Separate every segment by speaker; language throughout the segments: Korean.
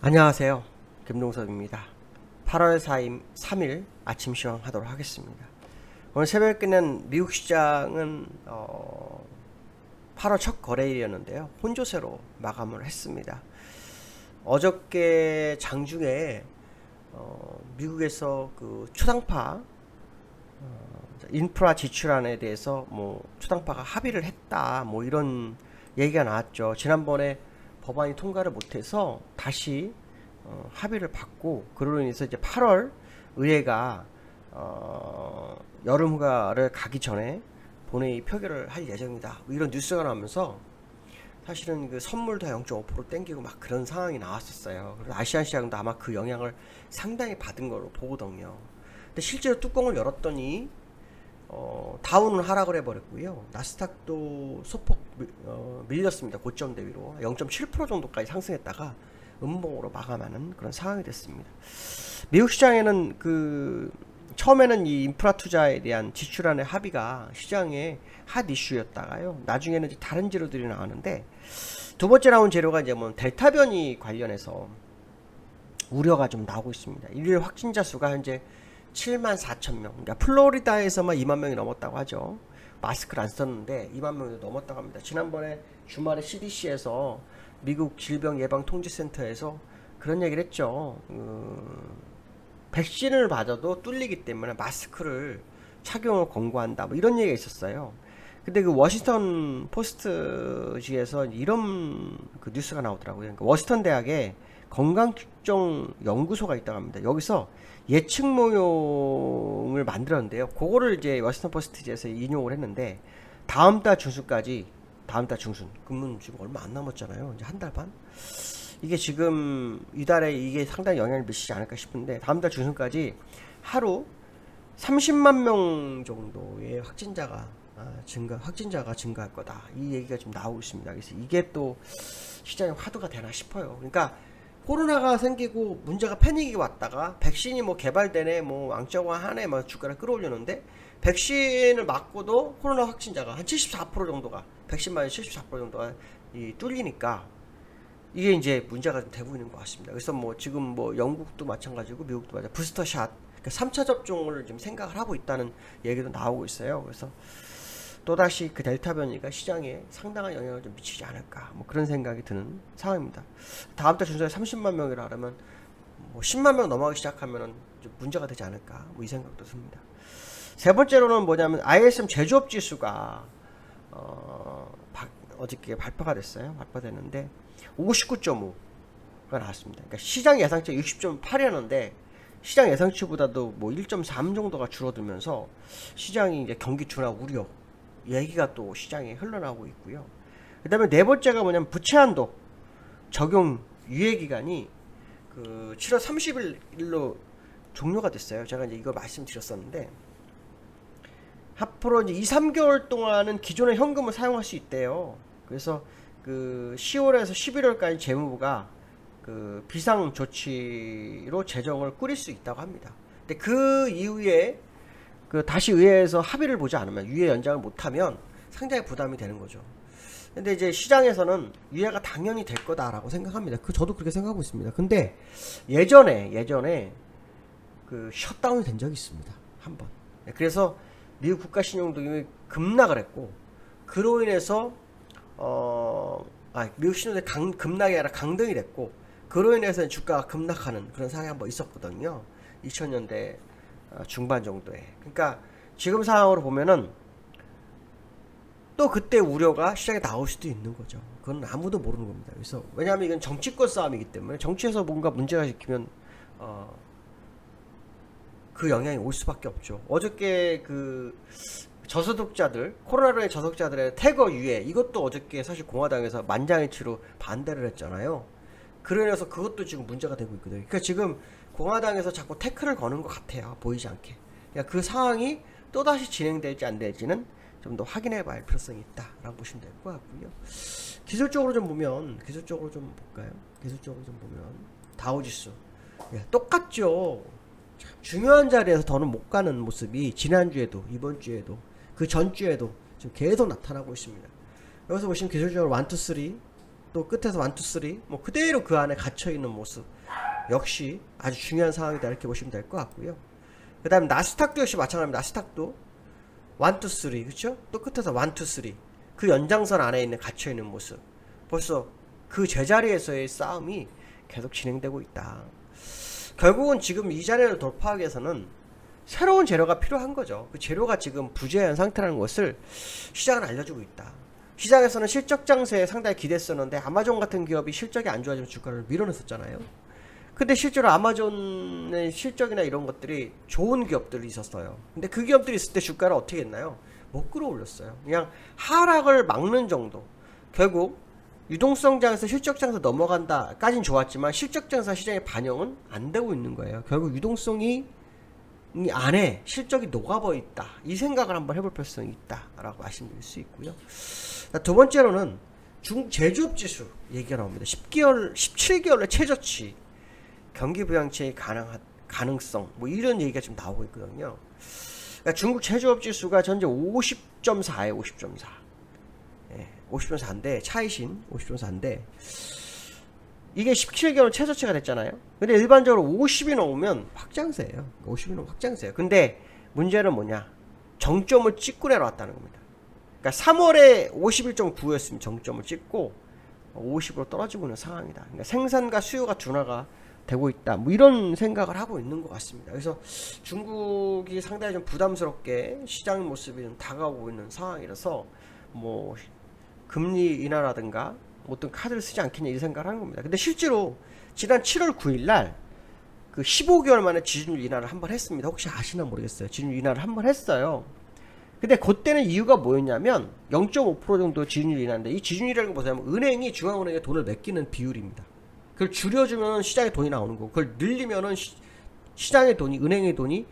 Speaker 1: 안녕하세요. 김동섭입니다. 8월 3일 아침 시황하도록 하겠습니다. 오늘 새벽에는 미국 시장은 8월 첫 거래일이었는데요. 혼조세로 마감을 했습니다. 어저께 장중에 미국에서 그 초당파 인프라 지출안에 대해서 초당파가 합의를 했다 이런 얘기가 나왔죠. 지난번에 법안이 통과를 못해서 다시 합의를 받고, 그로 인해서 이제 8월 의회가 여름휴가를 가기 전에 본회의 표결을 할 예정이다, 이런 뉴스가 나오면서 사실은 그 선물도 0.5% 땡기고 막 그런 상황이 나왔었어요. 그래서 아시안 시장도 아마 그 영향을 상당히 받은 걸로 보거든요. 근데 실제로 뚜껑을 열었더니 다우는 하락을 해버렸고요. 나스닥도 소폭 밀렸습니다. 고점 대비로 0.7% 정도까지 상승했다가 음봉으로 마감하는 그런 상황이 됐습니다. 미국 시장에는 처음에는 이 인프라 투자에 대한 지출안의 합의가 시장의 핫 이슈였다가요, 나중에는 이제 다른 재료들이 나왔는데, 두 번째 나온 재료가 이제 델타 변이 관련해서 우려가 좀 나오고 있습니다. 일일 확진자 수가 현재 74,000명, 그러니까 플로리다에서만 2만 명이 넘었다고 하죠. 마스크를 안 썼는데 2만 명이 넘었다고 합니다. 지난번에 주말에 CDC에서 미국 질병예방통제센터에서 그런 얘기를 했죠. 백신을 맞아도 뚫리기 때문에 마스크를 착용을 권고한다, 이런 얘기가 있었어요. 근데 그 워싱턴 포스트지에서 이런 그 뉴스가 나오더라고요. 그러니까 워싱턴 대학에 건강특정 연구소가 있다고 합니다. 여기서 예측 모형을 만들었는데요. 그거를 이제 워싱턴 포스트지에서 인용을 했는데, 다음 달 중순, 근무 지금 얼마 안 남았잖아요. 이제 한 달 반? 이게 지금 이달에 이게 상당히 영향을 미치지 않을까 싶은데, 다음 달 중순까지 하루 30만 명 정도의 확진자가 증가할 거다, 이 얘기가 좀 나오고 있습니다. 그래서 이게 또 시장에 화두가 되나 싶어요. 그러니까 코로나가 생기고 문제가 패닉이 왔다가 백신이 개발되네, 왕정화 하네, 주가를 끌어올렸는데, 백신을 맞고도 코로나 확진자가 한 74% 정도가, 백신 맞은 74% 정도가 뚫리니까 이게 이제 문제가 좀 되고 있는 것 같습니다. 그래서 지금 영국도 마찬가지고 미국도 마찬가지고 부스터샷, 그러니까 3차 접종을 지금 생각을 하고 있다는 얘기도 나오고 있어요. 그래서 또다시 그 델타 변이가 시장에 상당한 영향을 좀 미치지 않을까, 그런 생각이 드는 상황입니다. 다음 달 중순에 30만 명이라 하면 10만 명 넘어가기 시작하면 좀 문제가 되지 않을까, 이 생각도 듭니다. 세 번째로는 뭐냐면 ISM 제조업 지수가 어저께 발표됐는데 59.5가 나왔습니다. 그러니까 시장 예상치 60.8이었는데 시장 예상치보다도 1.3 정도가 줄어들면서 시장이 이제 경기 둔화 우려 얘기가 또 시장에 흘러나오고 있고요. 그 다음에 네 번째가 뭐냐면 부채한도 적용 유예 기간이 7월 30일로 종료가 됐어요. 제가 이제 이걸 말씀드렸었는데, 앞으로 이제 2-3개월 동안은 기존의 현금을 사용할 수 있대요. 그래서 10월에서 11월까지 재무부가 비상 조치로 재정을 꾸릴 수 있다고 합니다. 근데 그 이후에 다시 의회에서 합의를 보지 않으면, 유예 연장을 못하면 상당히 부담이 되는 거죠. 근데 이제 시장에서는 유예가 당연히 될 거다라고 생각합니다. 저도 그렇게 생각하고 있습니다. 근데 예전에 셧다운이 된 적이 있습니다. 한 번. 그래서 미국 국가신용등이 급락을 했고, 그로 인해서 미국 신용등이 급락이 아니라 강등이 됐고, 그로 인해서 주가가 급락하는 그런 상황이 한번 있었거든요. 2000년대 중반 정도에. 그러니까 지금 상황으로 보면은 또 그때 우려가 시장에 나올 수도 있는 거죠. 그건 아무도 모르는 겁니다. 그래서 왜냐하면 이건 정치권 싸움이기 때문에, 정치에서 뭔가 문제가 생기면 그 영향이 올 수밖에 없죠. 어저께 저소득자들, 코로나로 인해 저소득자들의 태거 유예, 이것도 어저께 사실 공화당에서 만장일치로 반대를 했잖아요. 그로 인해서 그것도 지금 문제가 되고 있거든요. 그러니까 지금 공화당에서 자꾸 태클을 거는 것 같아요. 보이지 않게. 그러니까 그 상황이 또다시 진행될지 안 될지는 좀 더 확인해 봐야 필요성이 있다라고 보시면 될 것 같고요. 기술적으로 좀 볼까요? 기술적으로 좀 보면 다우지수 똑같죠. 중요한 자리에서 더는 못 가는 모습이 지난주에도, 이번주에도, 그 전주에도 지금 계속 나타나고 있습니다. 여기서 보시면 기술적으로 1, 2, 3 또 끝에서 1, 2, 3 뭐 그대로 그 안에 갇혀있는 모습 역시 아주 중요한 상황이다 이렇게 보시면 될 것 같고요. 그 다음에 나스닥도 역시 마찬가지입니다. 나스닥도 1, 2, 3 그쵸? 또 끝에서 1, 2, 3 그 연장선 안에 있는 갇혀있는 모습 벌써 그 제자리에서의 싸움이 계속 진행되고 있다. 결국은 지금 이 자리를 돌파하기 위해서는 새로운 재료가 필요한 거죠. 그 재료가 지금 부재한 상태라는 것을 시장은 알려주고 있다. 시장에서는 실적 장세에 상당히 기대했었는데 아마존 같은 기업이 실적이 안 좋아지면 주가를 밀어냈었잖아요. 근데 실제로 아마존의 실적이나 이런 것들이 좋은 기업들이 있었어요. 근데 그 기업들이 있을 때 주가를 어떻게 했나요? 못 끌어올렸어요. 그냥 하락을 막는 정도. 결국 유동성장에서 실적장에서 넘어간다까진 좋았지만 실적장에서 시장의 반영은 안 되고 있는 거예요. 결국 유동성이 이 안에 실적이 녹아버려 있다. 이 생각을 한번 해볼 필요성이 있다라고 말씀드릴 수 있고요. 두 번째로는 제조업 지수 얘기가 나옵니다. 17개월의 최저치, 경기 부양체의 가능성, 뭐 이런 얘기가 지금 나오고 있거든요. 그러니까 중국 제조업 지수가 현재 50.4예요. 50.4. 50.4인데 차이신 50.4인데 이게 17개월 최저치가 됐잖아요. 근데 일반적으로 50이 넘으면 확장세예요. 50이 넘으면 확장세예요. 근데 문제는 뭐냐? 정점을 찍고 내려왔다는 겁니다. 그러니까 3월에 51.9였으면 정점을 찍고 50으로 떨어지고 있는 상황이다. 그러니까 생산과 수요가 둔화가 되고 있다. 뭐 이런 생각을 하고 있는 것 같습니다. 그래서 중국이 상당히 좀 부담스럽게 시장 모습이 좀 다가오고 있는 상황이라서 뭐 금리 인하라든가 어떤 카드를 쓰지 않겠냐 이 생각을 하는 겁니다. 근데 실제로 지난 7월 9일날 그 15개월 만에 지준율 인하를 한번 했습니다. 혹시 아시나 모르겠어요. 지준율 인하를 한번 했어요. 근데 그때는 이유가 뭐였냐면 0.5% 정도 지준율 인하인데 이 지준율이라는 거 뭐냐면 은행이 중앙은행에 돈을 맡기는 비율입니다. 그걸 줄여주면 시장에 돈이 나오는 거고 그걸 늘리면은 시장의 돈이 은행의 돈이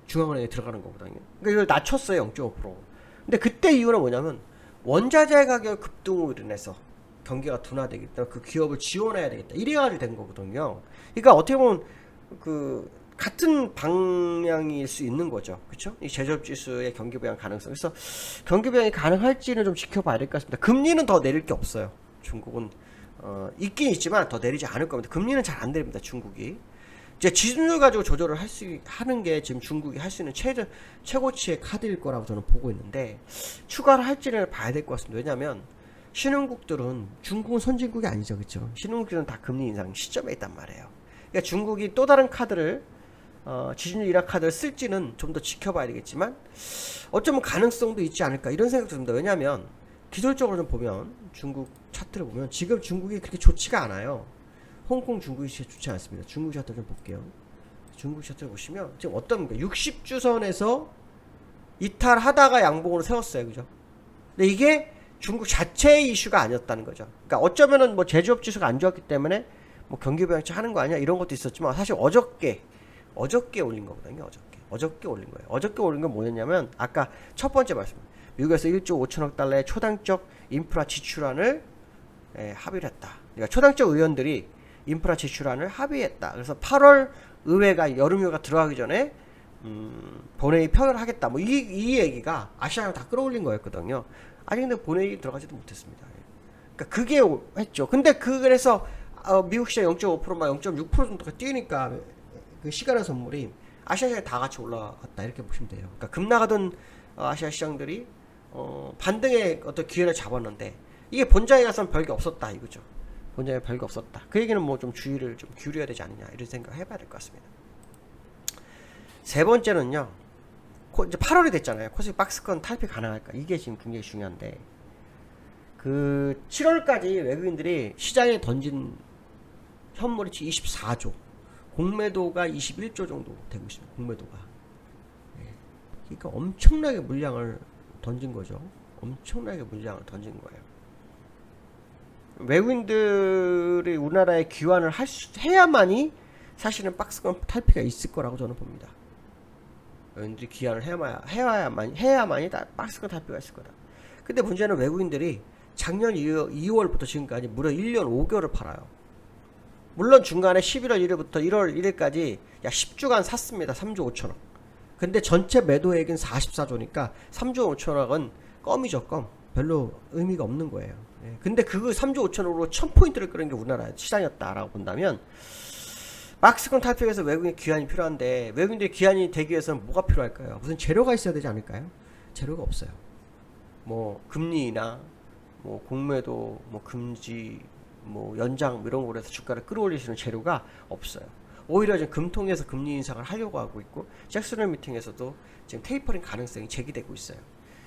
Speaker 1: 중앙은행에 들어가는 거거든요. 그러니까 이걸 낮췄어요. 0.5%. 근데 그때 이유는 뭐냐면 원자재 가격 급등으로 인해서 경기가 둔화되겠다. 그 기업을 지원해야 되겠다. 이래가지고 된 거거든요. 그러니까 어떻게 보면 그 같은 방향일 수 있는 거죠. 그렇죠? 이 제조업 지수의 경기 부양 가능성. 그래서 경기 부양이 가능할지는 좀 지켜봐야 될 것 같습니다. 금리는 더 내릴 게 없어요. 중국은 있긴 있지만 더 내리지 않을 겁니다. 금리는 잘 안 내립니다. 중국이. 이제 지준율 가지고 조절을 하는 게 지금 중국이 할 수 있는 최고치의 카드일 거라고 저는 보고 있는데 추가를 할지를 봐야 될 것 같습니다. 왜냐하면 신흥국들은 중국은 선진국이 아니죠, 그렇죠? 신흥국들은 다 금리 인상 시점에 있단 말이에요. 그러니까 중국이 또 다른 카드를 지준율 인하 카드를 쓸지는 좀 더 지켜봐야 되겠지만 어쩌면 가능성도 있지 않을까 이런 생각도 듭니다. 왜냐하면 기술적으로 좀 보면 중국 차트를 보면 지금 중국이 그렇게 좋지가 않아요. 홍콩 중국이 좋지 않습니다. 중국 차트 좀 볼게요. 중국 차트를 보시면 지금 어떤 60주선에서 이탈하다가 양봉으로 세웠어요. 그죠? 근데 이게 중국 자체의 이슈가 아니었다는 거죠. 그러니까 어쩌면은 뭐 제조업 지수가 안 좋았기 때문에 뭐 경기 부양치 하는 거 아니야 이런 것도 있었지만 사실 어저께 올린 거거든요. 어저께 올린 거예요. 어저께 올린 건 뭐였냐면 아까 첫 번째 말씀 미국에서 1조 5천억 달러의 초당적 인프라 지출안을 합의를 했다. 그러니까 초당적 의원들이 인프라 지출안을 합의했다. 그래서 8월 의회가 여름휴가 들어가기 전에 본회의 표결하겠다. 뭐 이 얘기가 아시아랑 다 끌어올린 거였거든요. 아직 근데 본회의 들어가지도 못했습니다. 그러니까 그게 했죠. 근데 그래서 미국 시장 0.5%만 0.6% 정도가 뛰니까 그 시간의 선물이 아시아 시장에 다 같이 올라갔다 이렇게 보시면 돼요. 그러니까 급 나가던 아시아 시장들이 반등의 어떤 기회를 잡았는데 이게 본장에 가서는 별게 없었다 이거죠. 본장에 별게 없었다. 그 얘기는 뭐 좀 주의를 좀 기울여야 되지 않느냐 이런 생각 해봐야 될 것 같습니다. 세 번째는요. 이제 8월이 됐잖아요. 코스피 박스권 탈피 가능할까? 이게 지금 굉장히 중요한데 그 7월까지 외국인들이 시장에 던진 현물이 24조, 공매도가 21조 정도 되고 있습니다. 공매도가. 그러니까 엄청나게 물량을 던진 거죠. 엄청나게 물량을 던진 거예요. 외국인들이 우리나라에 귀환을 해야만이 사실은 박스권 탈피가 있을 거라고 저는 봅니다. 외국인들이 귀환을 해야만이 박스권 탈피가 있을 거다. 근데 문제는 외국인들이 작년 2월부터 지금까지 무려 1년 5개월을 팔아요. 물론 중간에 11월 1일부터 1월 1일까지 약 10주간 샀습니다. 3조 5천억. 근데 전체 매도액은 44조니까 3조 5천억은 껌이죠, 껌. 별로 의미가 없는 거예요. 예. 근데 그 3조 5천억으로 1000포인트를 끌은 게 우리나라 시장이었다라고 본다면 박스권 탈피해서 외국인 귀환이 필요한데 외국인들이 귀환이 되기 위해서는 뭐가 필요할까요? 무슨 재료가 있어야 되지 않을까요? 재료가 없어요. 뭐 금리나 뭐 공매도 뭐 금지 뭐 연장 이런 거로 해서 주가를 끌어올릴 수 있는 재료가 없어요. 오히려 지금 금통에서 금리 인상을 하려고 하고 있고 잭슨홀 미팅에서도 지금 테이퍼링 가능성이 제기되고 있어요.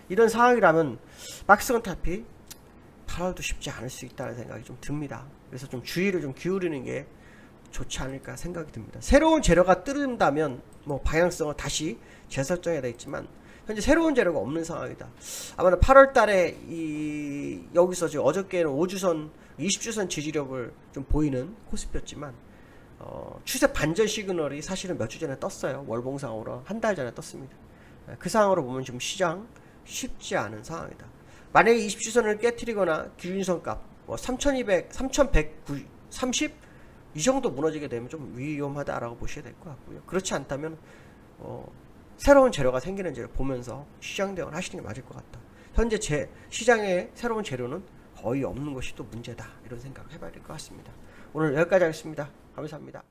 Speaker 1: 이런 상황이라면 박스권 탈피 8월도 쉽지 않을 수 있다는 생각이 좀 듭니다. 그래서 좀 주의를 좀 기울이는 게 좋지 않을까 생각이 듭니다. 새로운 재료가 뜨른다면 뭐 방향성을 다시 재설정해야 되겠지만 현재 새로운 재료가 없는 상황이다. 아마도 8월 달에 여기서 지금 어저께는 5주선, 20주선 지지력을 좀 보이는 코스피였지만 추세 반전 시그널이 사실은 몇 주 전에 떴어요. 월봉상으로 한 달 전에 떴습니다. 그 상황으로 보면 지금 시장 쉽지 않은 상황이다. 만약에 20주선을 깨트리거나 기준선값 뭐 3200, 3130 이 정도 무너지게 되면 좀 위험하다라고 보셔야 될 것 같고요. 그렇지 않다면 새로운 재료가 생기는지를 보면서 시장 대응을 하시는 게 맞을 것 같다. 현재 시장에 새로운 재료는 거의 없는 것이 또 문제다. 이런 생각을 해봐야 될 것 같습니다. 오늘 여기까지 하겠습니다. 감사합니다.